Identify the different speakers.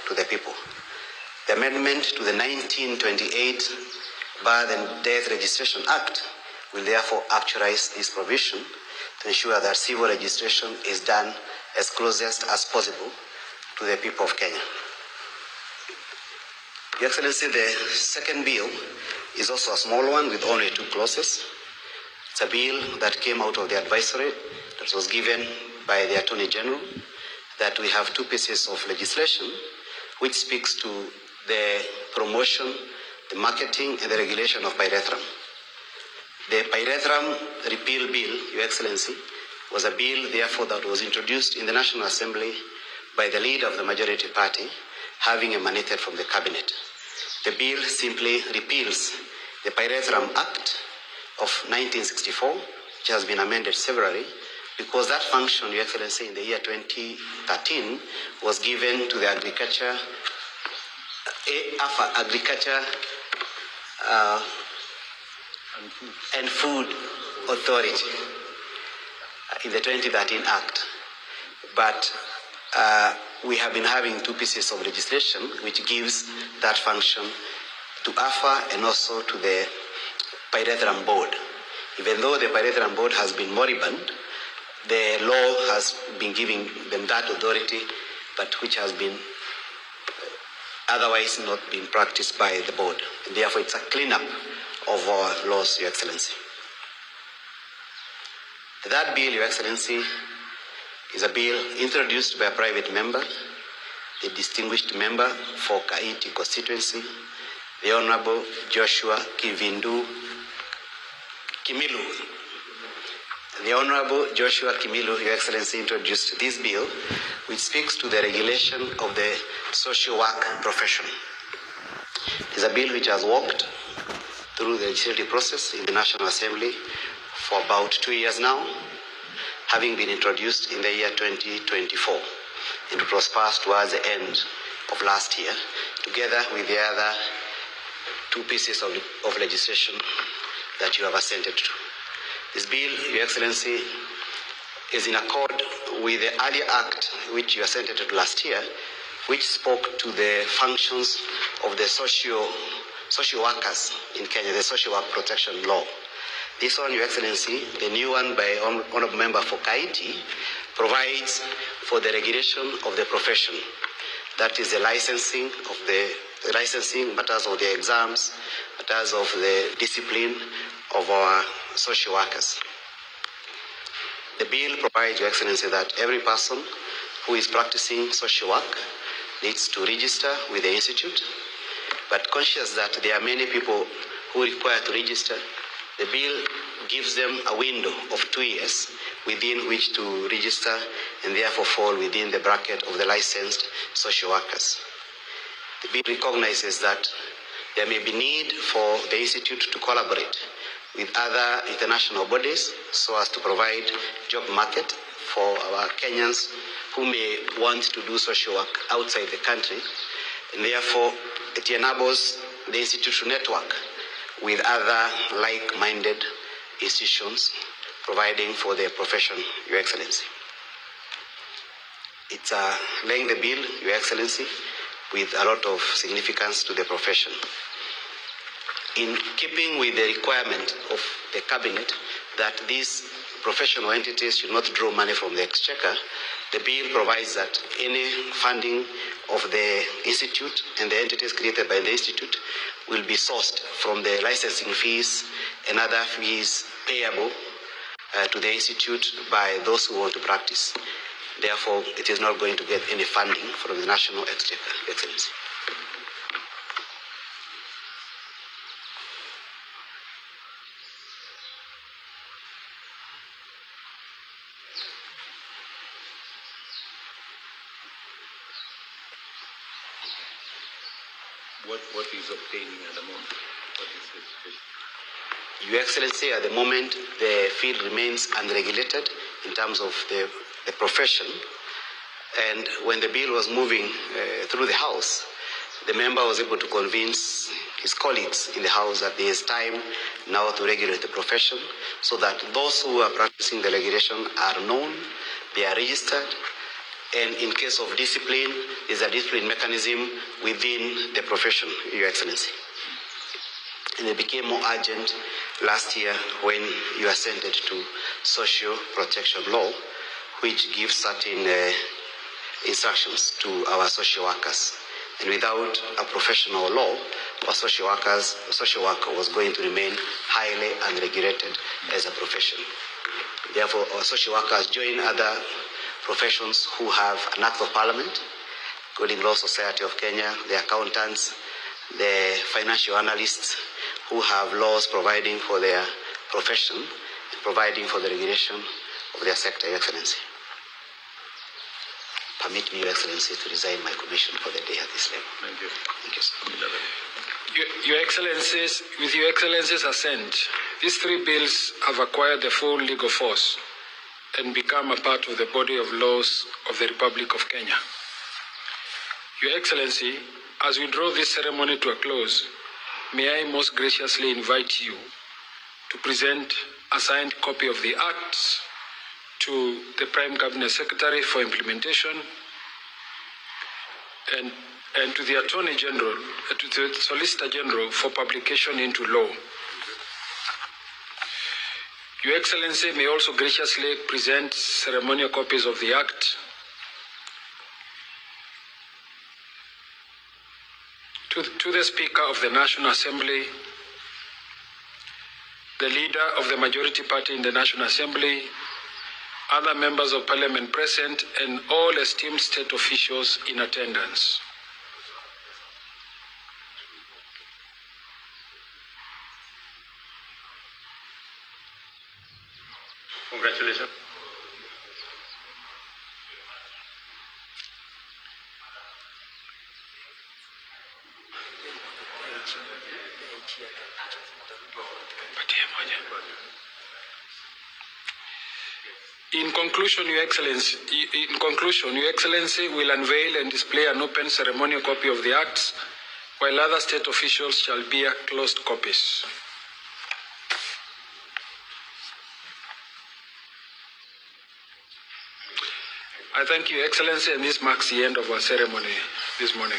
Speaker 1: to the people. The amendment to the 1928 Birth and Death Registration Act will therefore actualize this provision to ensure that civil registration is done as closest as possible to the people of Kenya. Your Excellency, the second bill is also a small one with only 2 clauses. It's a bill that came out of the advisory that was given by the Attorney General, that we have 2 pieces of legislation which speaks to the promotion, the marketing, and the regulation of pyrethrum. The pyrethrum repeal bill, Your Excellency, was a bill, therefore, that was introduced in the National Assembly by the leader of the majority party, having emanated from the cabinet. The bill simply repeals the Pyrethrum Act of 1964, which has been amended severally, because that function, Your Excellency, in the year 2013 was given to the Agriculture and Food Authority in the 2013 Act. But we have been having 2 pieces of legislation which gives that function to AFA and also to the Pyrethrum Board. Even though the Pyrethrum Board has been moribund, the law has been giving them that authority, but which has been otherwise not being practiced by the board. And therefore, it's a cleanup of our laws, Your Excellency. That bill, Your Excellency, is a bill introduced by a private member, the distinguished member for Kaiti constituency, the Honorable Joshua Kimilu. The Honorable Joshua Kimilu, Your Excellency, introduced this bill, which speaks to the regulation of the social work profession. It is a bill which has walked through the legislative process in the National Assembly for about 2 years now, having been introduced in the year 2024, and it was passed towards the end of last year, together with the other 2 pieces of legislation that you have assented to. This bill, Your Excellency, is in accord with the earlier act which you assented to last year, which spoke to the functions of the social workers in Kenya, the social work protection law. This one, Your Excellency, the new one by Honorable Member for Kaiti, provides for the regulation of the profession. That is the licensing, matters of the exams, matters of the discipline of our social workers. The bill provides, Your Excellency, that every person who is practicing social work needs to register with the institute, but conscious that there are many people who require to register, the bill gives them a window of 2 years within which to register and therefore fall within the bracket of the licensed social workers. The bill recognizes that there may be need for the institute to collaborate with other international bodies so as to provide job market for our Kenyans who may want to do social work outside the country, and therefore it enables the institute to network with other like-minded institutions providing for their profession, Your Excellency. It's laying the bill, Your Excellency, with a lot of significance to the profession. In keeping with the requirement of the cabinet that these professional entities should not draw money from the exchequer, the bill provides that any funding of the institute and the entities created by the institute will be sourced from the licensing fees and other fees payable to the institute by those who want to practice. Therefore, it is not going to get any funding from the national exchequer, Excellency.
Speaker 2: What is obtaining at the moment? What is the situation?
Speaker 1: Your Excellency, at the moment, the field remains unregulated in terms of the profession. And when the bill was moving through the House, the member was able to convince his colleagues in the House that there is time now to regulate the profession so that those who are practicing the regulation are known, they are registered, And in case of discipline, there's a discipline mechanism within the profession, Your Excellency. And it became more urgent last year when you assented to social protection law, which gives certain instructions to our social workers. And without a professional law, our social work was going to remain highly unregulated as a profession. Therefore, our social workers join other professions who have an act of parliament, including Law Society of Kenya, the accountants, the financial analysts, who have laws providing for their profession, providing for the regulation of their sector, Your Excellency. Permit me, Your Excellency, to resign my commission for the day at this level.
Speaker 2: Thank you.
Speaker 1: Thank you, sir.
Speaker 3: Your Excellencies, with Your Excellency's assent, these three bills have acquired the full legal force and become a part of the body of laws of the Republic of Kenya. Your Excellency, as we draw this ceremony to a close, may I most graciously invite you to present a signed copy of the Acts to the Prime Cabinet Secretary for implementation and to the Attorney General, to the Solicitor General for publication into law. Your Excellency may also graciously present ceremonial copies of the Act to the Speaker of the National Assembly, the Leader of the Majority Party in the National Assembly, other members of Parliament present, and all esteemed state officials in attendance.
Speaker 2: Congratulations.
Speaker 3: In conclusion, Your Excellency will unveil and display an open ceremonial copy of the Acts, while other state officials shall bear closed copies. I thank you, Your Excellency, and this marks the end of our ceremony this morning.